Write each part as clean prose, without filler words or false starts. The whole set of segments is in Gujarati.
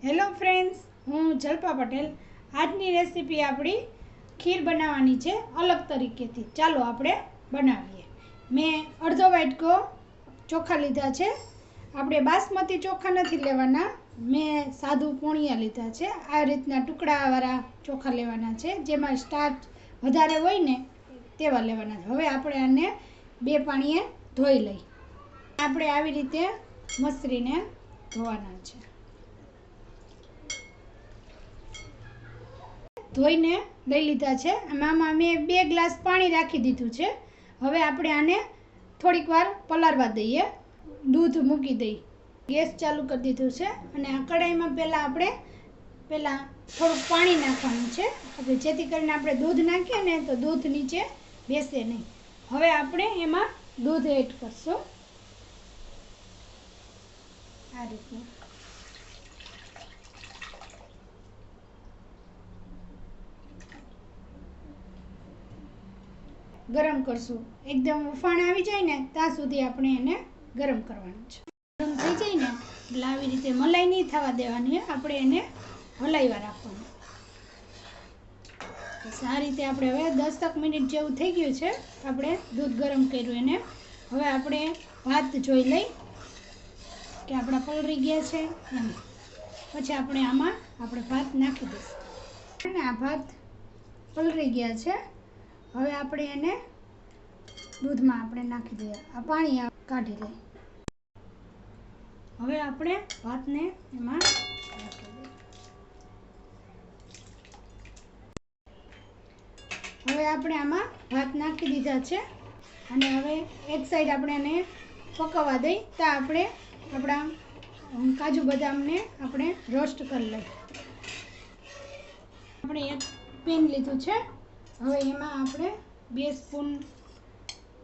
હેલો ફ્રેન્ડ્સ, હું જલ્પા પટેલ. આજની રેસીપી આપણી ખીર બનાવવાની છે અલગ તરીકેથી. ચાલો આપણે બનાવીએ. મેં અડધો વાટકો ચોખા લીધા છે. આપણે બાસમતી ચોખા નથી લેવાના, મેં સાદું પોણિયા લીધા છે. આ રીતના ટુકડાવાળા ચોખા લેવાના છે, જેમાં સ્ટાર્ચ વધારે હોય ને તેવા લેવાના છે. હવે આપણે આને 2 પાણીએ ધોઈ લઈ. આપણે આવી રીતે મસરીને ધોવાના છે. ધોઈને લઈ લીધા છે. આમાં મેં 2 ગ્લાસ પાણી રાખી દીધું છે. હવે આપણે આને થોડીક વાર પલાળવા દઈએ. દૂધ મૂકી દઈ. ગેસ ચાલુ કરી દીધું છે અને આ કઢાઈમાં આપણે થોડુંક પાણી નાખવાનું છે, જેથી કરીને આપણે દૂધ નાખીએ ને તો દૂધ નીચે બેસે નહીં. હવે આપણે એમાં દૂધ એડ કરશું આ રીતના. ગરમ કરશું. એકદમ ઉફાણ આવી જાય ને ત્યાં સુધી આપણે એને ગરમ કરવાનું છે. ગરમ થઈ જાય ને એટલે આવી રીતે મલાઈ નહીં થવા દેવાની, આપણે એને હલાવ્યા રાખવાનું. આ રીતે આપણે હવે 10 મિનિટ જેવું થઈ ગયું છે. આપણે દૂધ ગરમ કર્યું એને. હવે આપણે ભાત જોઈ લઈ કે આપણા પલળી ગયા છે એમ. પછી આપણે ભાત નાખી દઈશું અને આ ભાત પલળી ગયા છે. હવે આપણે એને દૂધમાં નાખી દઈએ. આ પાણી કાઢી લઈએ. હવે આપણે ભાતને એમાં નાખી દઈએ. હવે આપણે આમાં ભાત નાખી દીધા છે અને હવે એક સાઈડ આપણે એને પકવવા દઈ. તો આપણે આપણા કાજુ બદામને રોસ્ટ કરી લઈએ. આપણે એક પેન લીધું છે. હવે એમાં આપણે 2 સ્પૂન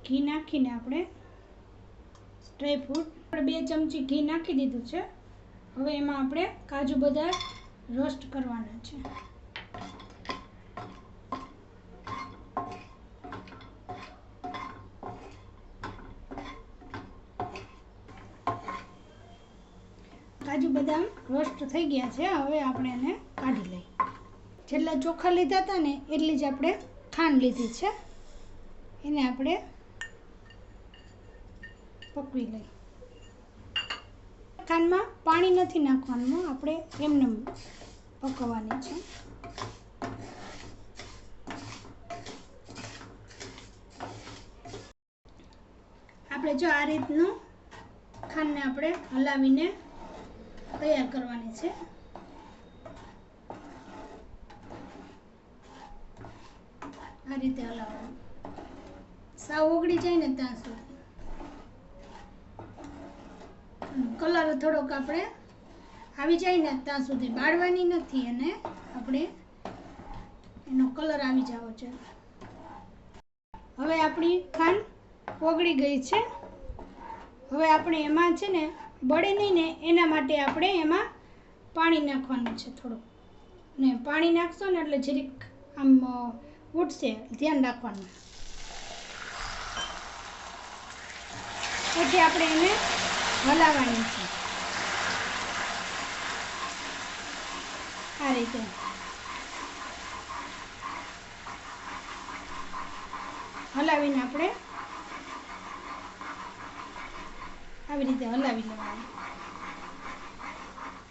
ઘી નાખીને ડ્રાયફ્રૂટ 2 ચમચી ઘી નાખી દીધું છે. હવે એમાં આપણે કાજુ બદામ રોસ્ટ કરવાના છે. કાજુ બદામ રોસ્ટ થઈ ગયા છે. હવે આપણે એને કાઢી લઈએ. જેટલા ચોખા લીધા હતા ને એટલી જ આપણે ખાંડ લીધી છે. એને આપણે પકવી લઈ. ખાંડમાં પાણી નથી નાખવાનું, આપણે એમને પકવવાની છે. આપણે જો આ રીતનું ખાંડને આપણે હલાવીને તૈયાર કરવાની છે. આ રીતે હલાવવાનું, સાવ ઓગળી જાય ને ત્યાં સુધી. કલર થોડોક આપણે આવી જાય ને ત્યાં સુધી બાળવાની નથી, અને એનો કલર આવી જવો છે. હવે આપણી ખાંડ ઓગળી ગઈ છે. હવે આપણે એમાં છે ને બળે નહીં ને એના માટે આપણે એમાં પાણી નાખવાનું છે થોડુંક. ને પાણી નાખશો ને એટલે જરીક આમ ઉઠશે, ધ્યાન રાખવાનું. પછી આપણે એને હલાવવાની છે આ રીતે. હલાવીને આપણે આવી રીતે હલાવી લેવાની.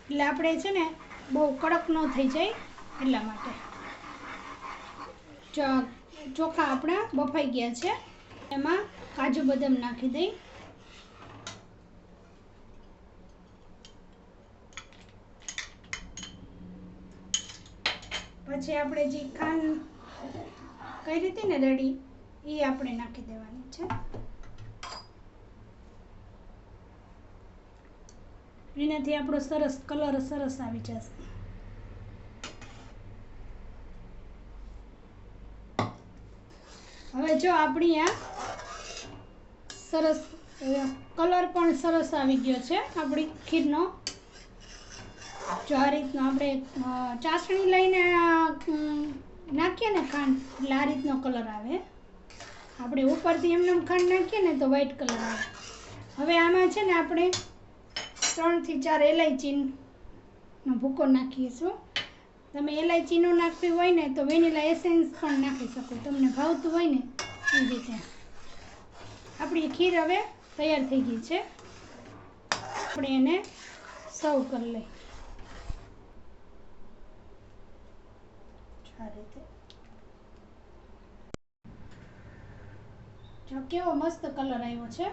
એટલે આપણે છે ને બહુ કડક ન થઈ જાય એટલા માટે. ચોખા આપણા બફાઈ ગયા છે. એમાં કાજુ બદામ નાખી દઈ. પછી આપણે જે ખાંડ કરી હતી ને રેડી, એ આપણે નાખી દેવાની છે. એનાથી આપણો કલર સરસ આવી જશે. હવે જો આપણી આ સરસ કલર પણ સરસ આવી ગયો છે આપણી ખીરનો. જો આ રીતનો આપણે ચાસણી લઈને નાખીએ ને ખાંડ, એટલે આ રીતનો કલર આવે. આપણે ઉપરથી એમને ખાંડ નાખીએ ને તો વ્હાઈટ કલર આવે. હવે આમાં છે ને આપણે 3 થી 4 એલાયચી ભૂકો નાખીશું. તમે એલાયચીનો નાખવી હોય ને તો વેનીલા એસેન્સ પણ નાખી શકો, તમને ભાવતું હોય ને એ રીતે. આપણી ખીર હવે તૈયાર થઈ ગઈ છે. આપણે એને સર્વ કરી લઈએ આ રીતે. જો કેવો મસ્ત કલર આવ્યો છે.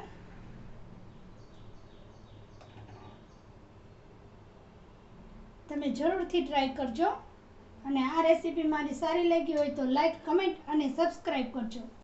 તમે જરૂરથી ટ્રાય કરજો અને આ રેસીપી મારી સારી લાગી હોય તો લાઈક, કમેન્ટ અને સબસ્ક્રાઈબ કરજો.